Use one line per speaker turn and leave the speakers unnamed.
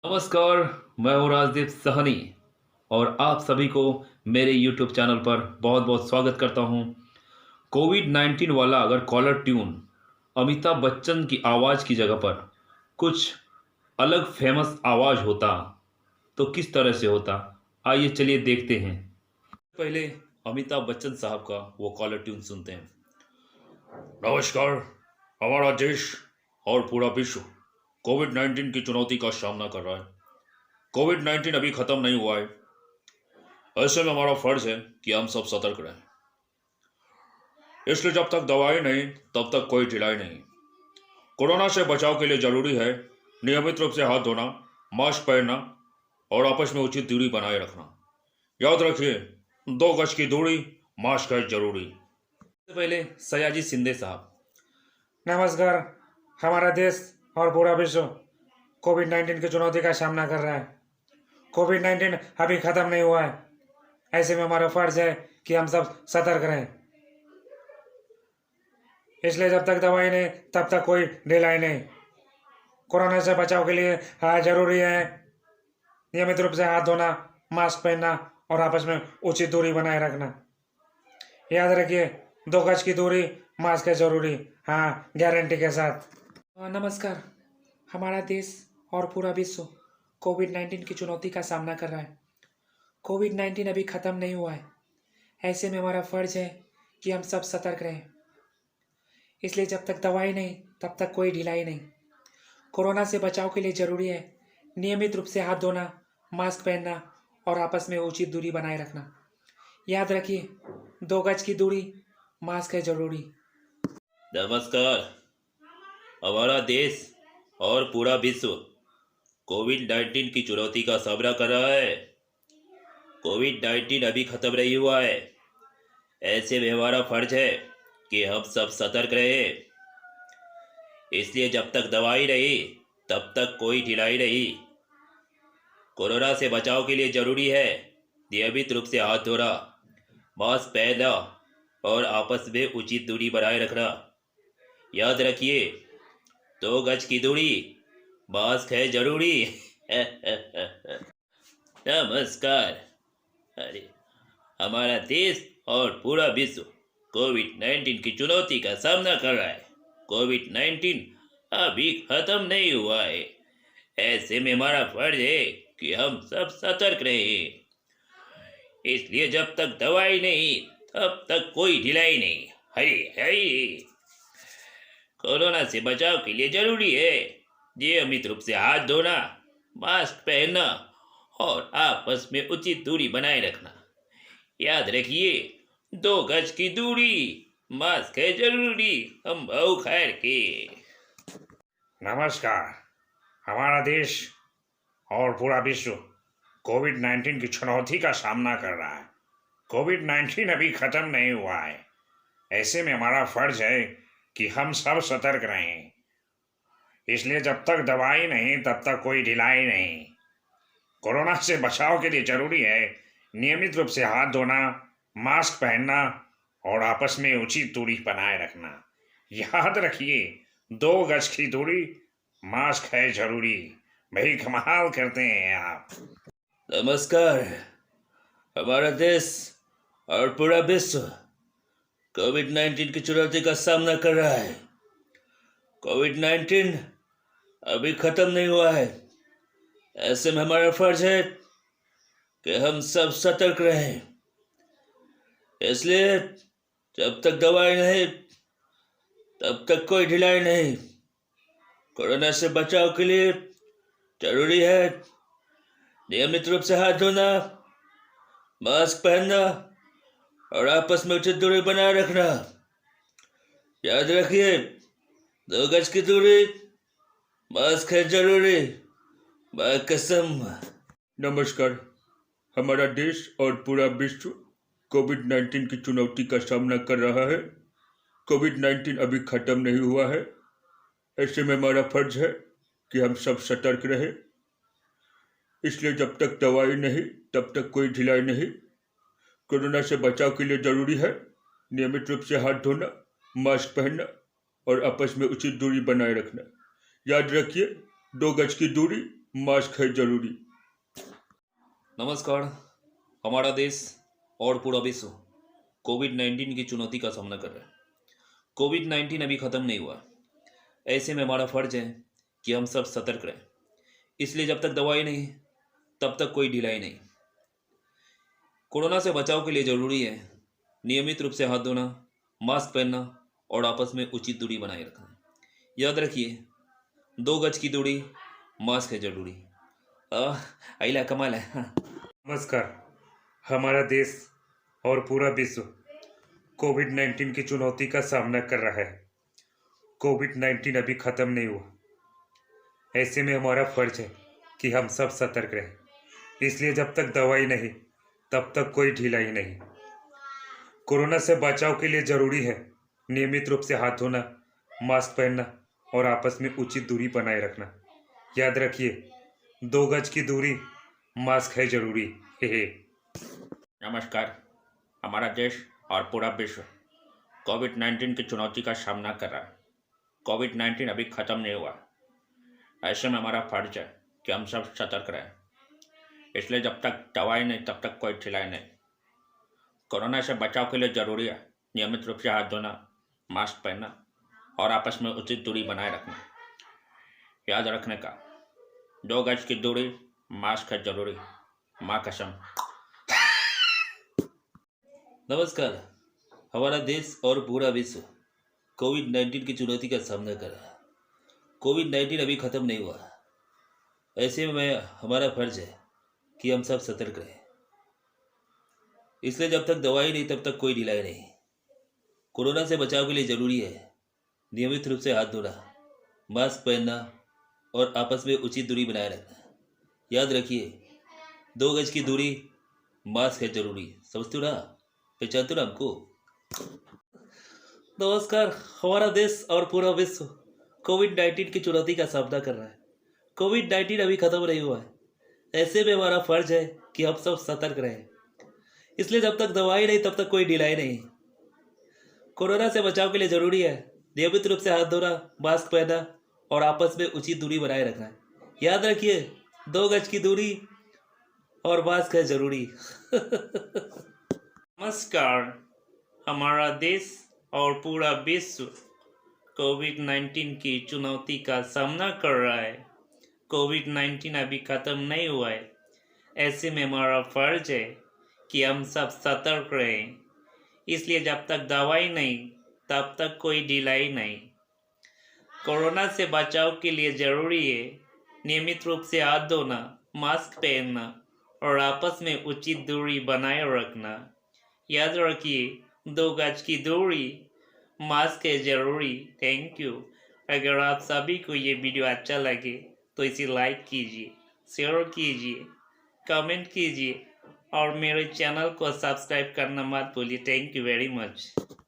नमस्कार। मैं हूँ राजदीप सहनी और आप सभी को मेरे YouTube चैनल पर बहुत बहुत स्वागत करता हूँ। कोविड-19 वाला अगर कॉलर ट्यून अमिताभ बच्चन की आवाज़ की जगह पर कुछ अलग फेमस आवाज़ होता तो किस तरह से होता, आइए चलिए देखते हैं। पहले अमिताभ बच्चन साहब का वो कॉलर ट्यून सुनते हैं। नमस्कार। हमारा देश और पूरा विश्व कोविड-19 की चुनौती का सामना कर रहा है। कोविड-19 अभी ख़त्म नहीं हुआ है। ऐसे में हमारा फ़र्ज़ है कि हम सब सतर्क रहें। इसलिए जब तक दवाई नहीं तब तक कोई ढिलाई नहीं। कोरोना से बचाव के लिए ज़रूरी है नियमित रूप से हाथ धोना, मास्क पहनना और आपस में उचित दूरी बनाए रखना। याद रखिए, 2 गज की दूरी, मास्क है ज़रूरी। सबसे पहले सयाजी शिंदे साहब।
नमस्कार। हमारा देश और पूरा विश्व कोविड-19 की चुनौती का सामना कर रहा है। कोविड-19 अभी ख़त्म नहीं हुआ है। ऐसे में हमारा फ़र्ज़ है कि हम सब सतर्क रहें। इसलिए जब तक दवाई नहीं तब तक कोई ढिलाई नहीं। कोरोना से बचाव के लिए ज़रूरी है नियमित रूप से हाथ धोना, मास्क पहनना और आपस में उचित दूरी बनाए रखना। याद रखिए, 2 गज की दूरी, मास्क है ज़रूरी। हाँ, गारंटी के साथ। नमस्कार। हमारा देश और पूरा विश्व कोविड-19 की चुनौती का सामना कर रहा है। कोविड-19 अभी ख़त्म नहीं हुआ है। ऐसे में हमारा फ़र्ज़ है कि हम सब सतर्क रहें। इसलिए जब तक दवाई नहीं तब तक कोई ढिलाई नहीं। कोरोना से बचाव के लिए ज़रूरी है नियमित रूप से हाथ धोना, मास्क पहनना और आपस में उचित दूरी बनाए रखना। याद रखिए, 2 गज की दूरी, मास्क है ज़रूरी।
नमस्कार। हमारा देश और पूरा विश्व कोविड-19 की चुनौती का सामना कर रहा है। कोविड-19 अभी ख़त्म नहीं हुआ है। ऐसे में हमारा फ़र्ज़ है कि हम सब सतर्क रहें। इसलिए जब तक दवाई नहीं तब तक कोई ढिलाई नहीं। कोरोना से बचाव के लिए ज़रूरी है नियमित रूप से हाथ धोना, मास्क पहनना और आपस में उचित दूरी बनाए रखना। याद रखिए, 2 गज की दूरी, मास्क है ज़रूरी। नमस्कार। अरे, हमारा देश और पूरा विश्व कोविड-19 की चुनौती का सामना कर रहा है। कोविड-19 अभी ख़त्म नहीं हुआ है। ऐसे में हमारा फ़र्ज़ है कि हम सब सतर्क रहें। इसलिए जब तक दवाई नहीं तब तक कोई ढिलाई नहीं। हरी कोरोना से बचाव के लिए ज़रूरी है नियमित रूप से हाथ धोना, मास्क पहनना और आपस में उचित दूरी बनाए रखना। याद रखिए, 2 गज की दूरी, मास्क है ज़रूरी। हम भाऊ खैर के।
नमस्कार। हमारा देश और पूरा विश्व कोविड-19 की चुनौती का सामना कर रहा है। कोविड-19 अभी ख़त्म नहीं हुआ है। ऐसे में हमारा फ़र्ज़ है कि हम सब सतर्क रहें। इसलिए जब तक दवाई नहीं तब तक कोई ढिलाई नहीं। कोरोना से बचाव के लिए ज़रूरी है नियमित रूप से हाथ धोना, मास्क पहनना और आपस में उचित दूरी बनाए रखना। याद रखिए, 2 गज की दूरी, मास्क है ज़रूरी। भाई कमाल करते हैं आप।
नमस्कार। हमारा देश और पूरा विश्व कोविड-19 की चुनौती का सामना कर रहा है। कोविड-19 अभी ख़त्म नहीं हुआ है। ऐसे में हमारा फ़र्ज़ है कि हम सब सतर्क रहें। इसलिए जब तक दवाई नहीं तब तक कोई ढिलाई नहीं। कोरोना से बचाव के लिए ज़रूरी है नियमित रूप से हाथ धोना, मास्क पहनना और आपस में उचित दूरी बनाए रखना। याद रखिए, 2 गज की दूरी, मास्क है ज़रूरी। कसम। नमस्कार। हमारा देश और पूरा विश्व कोविड-19 की चुनौती का सामना कर रहा है। कोविड-19 अभी ख़त्म नहीं हुआ है। ऐसे में हमारा फ़र्ज़ है कि हम सब सतर्क रहें। इसलिए जब तक दवाई नहीं तब तक कोई ढिलाई नहीं। कोरोना से बचाव के लिए ज़रूरी है नियमित रूप से हाथ धोना, मास्क पहनना और आपस में उचित दूरी बनाए रखना। याद रखिए, 2 गज की दूरी, मास्क है जरूरी। नमस्कार। हमारा देश और पूरा विश्व कोविड-19 की चुनौती का सामना कर रहा है। कोविड-19 अभी ख़त्म नहीं हुआ। ऐसे में हमारा फ़र्ज है कि हम सब सतर्क रहें। इसलिए जब तक दवाई नहीं तब तक कोई ढिलाई नहीं। कोरोना से बचाव के लिए ज़रूरी है नियमित रूप से हाथ धोना, मास्क पहनना और आपस में उचित दूरी बनाए रखना। याद रखिए, 2 गज की दूरी, मास्क है ज़रूरी। आइला कमाल है।
नमस्कार। हमारा देश और पूरा विश्व कोविड-19 की चुनौती का सामना कर रहा है। कोविड-19 अभी ख़त्म नहीं हुआ। ऐसे में हमारा फ़र्ज है कि हम सब सतर्क रहें। इसलिए जब तक दवाई नहीं तब तक कोई ढिलाई नहीं। कोरोना से बचाव के लिए ज़रूरी है नियमित रूप से हाथ धोना, मास्क पहनना और आपस में उचित दूरी बनाए रखना। याद रखिए, 2 गज की दूरी, मास्क है ज़रूरी। हे।
नमस्कार। हमारा देश और पूरा विश्व कोविड-19 की चुनौती का सामना कर रहा है। कोविड-19 अभी ख़त्म नहीं हुआ। ऐसे में हमारा फर्ज है कि हम सब सतर्क रहें। इसलिए जब तक दवाई नहीं तब तक कोई ढिलाई नहीं। कोरोना से बचाव के लिए ज़रूरी है नियमित रूप से हाथ धोना, मास्क पहनना और आपस में उचित दूरी बनाए रखना। याद रखने का, 2 गज की दूरी, मास्क है जरूरी। माँ कसम। नमस्कार। हमारा देश और पूरा विश्व कोविड-19 की चुनौती का सामना कर रहा है। कोविड-19 अभी ख़त्म नहीं हुआ। ऐसे में हमारा फर्ज है कि हम सब सतर्क रहें। इसलिए जब तक दवाई नहीं तब तक कोई ढिलाई नहीं। कोरोना से बचाव के लिए ज़रूरी है नियमित रूप से हाथ धोना, मास्क पहनना और आपस में उचित दूरी बनाए रखना। याद रखिए, 2 गज की दूरी, मास्क है जरूरी। समझते हो ना? पहचानते हो ना हमको? नमस्कार। हमारा देश और पूरा विश्व कोविड-19 की चुनौती का सामना कर रहा है। कोविड-19 अभी ख़त्म नहीं हुआ है। ऐसे में हमारा फर्ज है कि हम सब सतर्क रहें। इसलिए जब तक दवाई नहीं तब तक कोई ढिलाई नहीं। कोरोना से बचाव के लिए ज़रूरी है नियमित रूप से हाथ धोना, मास्क पहनना और आपस में उचित दूरी बनाए रखना। याद रखिए, 2 गज की दूरी और मास्क है जरूरी। नमस्कार। हमारा देश और पूरा विश्व कोविड-19 की चुनौती का सामना कर रहा है। कोविड-19 अभी ख़त्म नहीं हुआ है। ऐसे में हमारा फर्ज है कि हम सब सतर्क रहें। इसलिए जब तक दवाई नहीं तब तक कोई ढिलाई नहीं। कोरोना से बचाव के लिए ज़रूरी है नियमित रूप से हाथ धोना, मास्क पहनना और आपस में उचित दूरी बनाए रखना। याद रखिए, 2 गज की दूरी, मास्क है ज़रूरी। Thank you. अगर आप सभी को ये वीडियो अच्छा लगे तो इसे लाइक कीजिए, शेयर कीजिए, कमेंट कीजिए और मेरे चैनल को सब्सक्राइब करना मत भूलिए। Thank you very much.